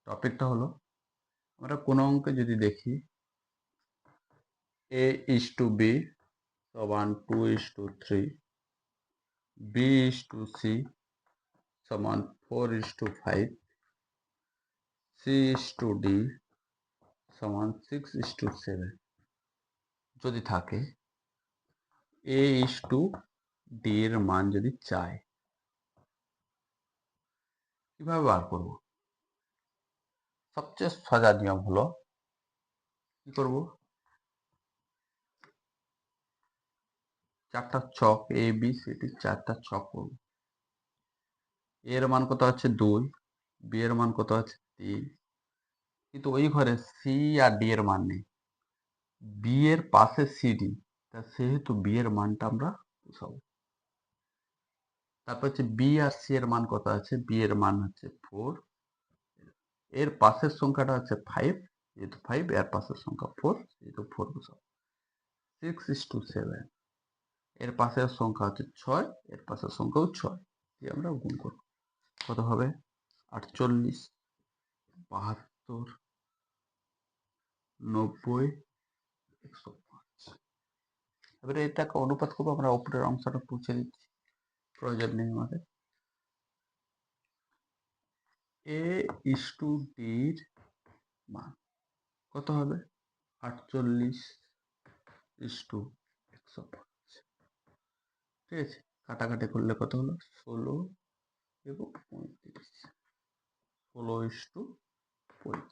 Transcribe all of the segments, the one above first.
টপিকটা হলো আমরা কোনো অঙ্কে যদি দেখি a/b সমান 2:3, b/c সমান 4:5, c/d সমান 6:7 যদি থাকে, a/d এর মান যদি চায়, কিভাবে বার করব? সবচেয়ে সোজা নিয়ম হলো কি করব, চারটা ছক ABCD, চারটা ছক করব। এর মান কত আছে 2, বি এর মান কত আছে 3, কিন্তু ওই ঘরে সি আর ডি এর মান নেই। বি এর পাশে সিডি, তা সেহেতু বি এর মানটা আমরা বসাবো। তারপর হচ্ছে বি আর সি এর মান কত আছে, বি এর মান হচ্ছে 4, এর পাশের সংখ্যাটা হচ্ছে 5, যেহেতু 5, এর পাশের সংখ্যা 4, যেহেতু 4 বসাবো। 6:7, এর পাশের সংখ্যা হচ্ছে 6, এর পাশের সংখ্যাও 6, দিয়ে আমরা গুণ করব। কত হবে 48, 72, 90, 105। এবারে এটাকে অনুপাত করবো, আমরা উপরের অংশটা পুছে দিচ্ছি, প্রয়োজন নেই আমাদের। a/d মান কত হবে 48:105। ঠিক আছে, কাটাকাটি করলে কত হলো 16 এবং 35, 16:35।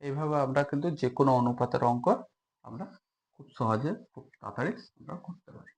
এইভাবে আমরা কিন্তু যে কোনো অনুপাতের অঙ্ক আমরা খুব সহজে, খুব তাড়াতাড়ি আমরা করতে পারি।